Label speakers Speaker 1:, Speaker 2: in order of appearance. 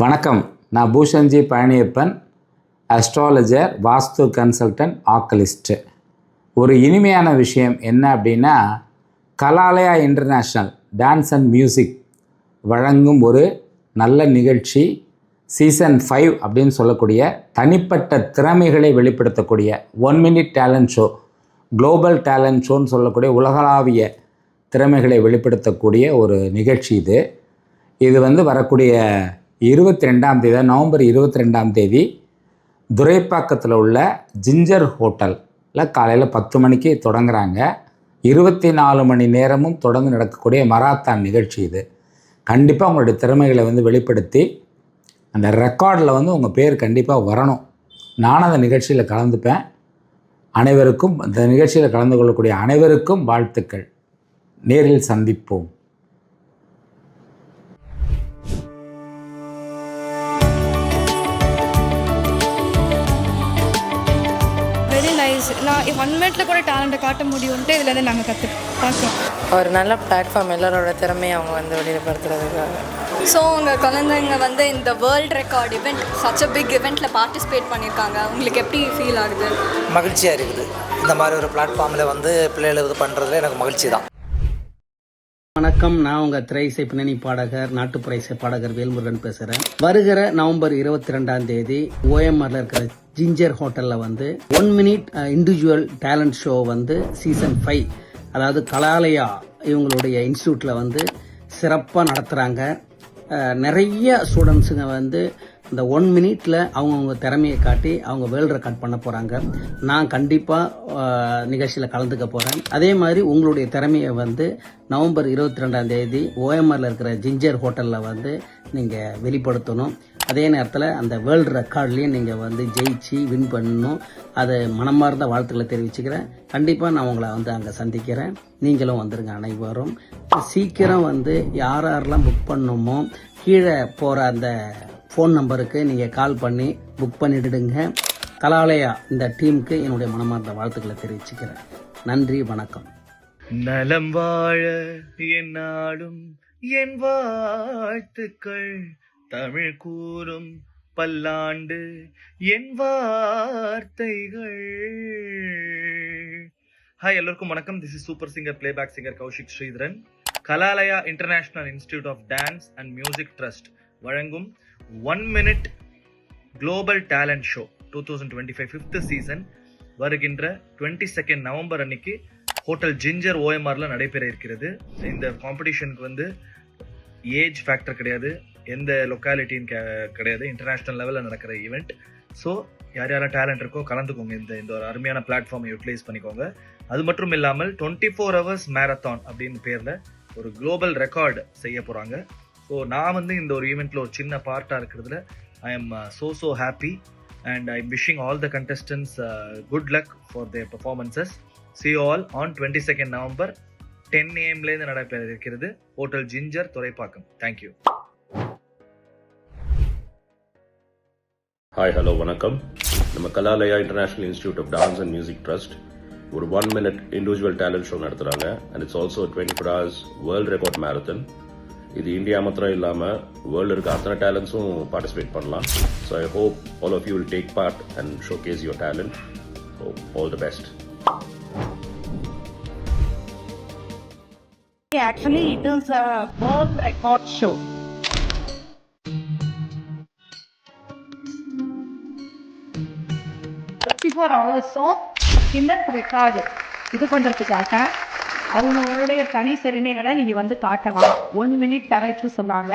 Speaker 1: வணக்கம். நான் பூஷன்ஜி பழனியப்பன், அஸ்ட்ராலஜர், வாஸ்து கன்சல்டன்ட், ஆக்கலிஸ்ட்டு. ஒரு இனிமையான விஷயம் என்ன அப்படின்னா, Kalalaya international dance and music வழங்கும் ஒரு நல்ல நிகழ்ச்சி. சீசன் 5 அப்படின்னு சொல்லக்கூடிய தனிப்பட்ட திறமைகளை வெளிப்படுத்தக்கூடிய 1 minute talent show, global talent ஷோன்னு சொல்லக்கூடிய உலகளாவிய திறமைகளை வெளிப்படுத்தக்கூடிய ஒரு நிகழ்ச்சி இது வரக்கூடிய 22ஆம் தேதி, நவம்பர் 22ஆம் தேதி துரைப்பாக்கத்தில் உள்ள ஜிஞ்சர் ஹோட்டலில் காலையில் 10 மணிக்கு தொடங்குகிறாங்க. 24 மணி நேரமும் தொடர்ந்து நடக்கக்கூடிய மராத்தான் நிகழ்ச்சி இது. கண்டிப்பாக உங்களுடைய திறமைகளை வெளிப்படுத்தி அந்த ரெக்கார்டில் உங்கள் பேர் கண்டிப்பாக வரணும். நானும் அந்த நிகழ்ச்சியில் கலந்துப்பேன். அனைவருக்கும், அந்த நிகழ்ச்சியில் கலந்து கொள்ளக்கூடிய அனைவருக்கும் வாழ்த்துக்கள். நேரில் சந்திப்போம்.
Speaker 2: நான் 1 மினிட்ல கூட டேலண்ட்டை காட்ட முடியும்ட்டு இதுலேருந்து நாங்கள் பார்க்குறோம்.
Speaker 3: ஒரு நல்ல பிளாட்ஃபார்ம், எல்லாரோட திறமையை அவங்க வெளிப்படுத்துறதுக்காக.
Speaker 4: ஸோ உங்கள் குழந்தைங்க இந்த world record event, such a big இவெண்ட்டில் பார்ட்டிசிபேட் பண்ணியிருக்காங்க. உங்களுக்கு எப்படி ஃபீல் ஆகுது?
Speaker 5: மகிழ்ச்சியாக இருக்குது. இந்த மாதிரி ஒரு பிளாட்ஃபார்மில் பிள்ளைகளை இது பண்ணுறதுல எனக்கு மகிழ்ச்சி தான்.
Speaker 6: வணக்கம். நான் உங்கள் திரை இசை பின்னணி பாடகர், நாட்டுப்புற இசை பாடகர் வேல்முருகன் பேசுகிறேன். வருகிற நவம்பர் 22ஆம் தேதி OMRல இருக்கிற ஜிஞ்சர் ஹோட்டலில் 1 minute individual talent show season 5, அதாவது கலாலயா இவங்களுடைய இன்ஸ்டியூட்டில் சிறப்பாக நடத்துகிறாங்க. நிறைய ஸ்டூடெண்ட்ஸுங்க இந்த 1 மினிட்ல அவங்கவுங்க திறமையை காட்டி அவங்க வேர்ல்ட் ரெக்கார்ட் பண்ண போகிறாங்க. நான் கண்டிப்பாக நிகழ்ச்சியில் கலந்துக்க போகிறேன். அதே மாதிரி உங்களுடைய திறமையை நவம்பர் 22ஆம் தேதி OMRல இருக்கிற ஜிஞ்சர் ஹோட்டலில் நீங்கள் வெளிப்படுத்தணும். அதே நேரத்தில் அந்த வேர்ல்டு ரெக்கார்ட்லேயும் நீங்கள் ஜெயிச்சு வின் பண்ணணும். அதை மனமார்ந்த வாழ்த்துக்களை தெரிவிச்சுக்கிறேன். கண்டிப்பாக நான் உங்களை அங்கே சந்திக்கிறேன். நீங்களும் வந்துருங்க. அனைவரும் சீக்கிரம் யாரெல்லாம் புக் பண்ணணுமோ கீழே போகிற அந்த ஃபோன் நம்பருக்கு நீங்கள் கால் பண்ணி புக் பண்ணிடுங்க. கலாலயா இந்த டீமுக்கு என்னுடைய மனமார்ந்த வாழ்த்துக்களை தெரிவிச்சுக்கிறேன். நன்றி, வணக்கம்.
Speaker 7: நலம் வாழ என்னாலும் என் வாழ்த்துக்கள், தமிழ் கூறும் பல்லாண்டு என் வார்த்தைகள். ஹாய், எல்லோருக்கும் வணக்கம். This is super singer, playback singer Kaushik Sridharan. Kalalaya international institute of dance and music trust வழங்கும் 1 minute global talent show 2025 5th season வருகின்ற 22 நவம்பர் அன்னைக்கு ஹோட்டல் ஜிஞ்சர் OMRல நடைபெற இருக்கிறது. இந்த காம்படிஷனுக்கு ஏஜ் ஃபேக்டர் கிடையாது, எந்த லொக்காலிட்டின்னு கிடையாது. இன்டர்நேஷ்னல் லெவலில் நடக்கிற ஈவெண்ட். ஸோ யாரெல்லாம் டேலண்ட் இருக்கோ கலந்துக்கோங்க. இந்த ஒரு அருமையான பிளாட்ஃபார்மை யூட்டிலைஸ் பண்ணிக்கோங்க. அது மட்டும் இல்லாமல் 24 hours மேரத்தான் அப்படின்னு பேரில் ஒரு குளோபல் ரெக்கார்டு செய்ய போகிறாங்க. ஸோ நான் இந்த ஒரு ஈவெண்ட்டில் ஒரு சின்ன பார்ட்டாக இருக்கிறதுல I am so happy and I'm wishing all the contestants good luck for their performances. See you all on 22nd November 10 AM நடைபெற இருக்கிறது hotel Ginger, Thoraipakkam. Thank you.
Speaker 8: Hi, hello, வணக்கம். நம்ம Kalalaya international institute of dance and music trust ஒரு 1 minute individual talent show நடத்துகிறாங்க. And it's also 24 hours world record marathon. இது India மாத்திரம் இல்லாமல் world இருக்க அத்தனை டேலண்ட்ஸும் பார்ட்டிசிபேட் பண்ணலாம். So I hope all of you will take part and showcase your talent. So all the best.
Speaker 9: Actually, it is a world record show. Before also, Guinness record இது பண்ணுறதுக்காக அவங்களுடைய தனி திறமைகளை நீங்கள் காட்டலாம். 1 மினிட் தரச்சு சொன்னாங்க.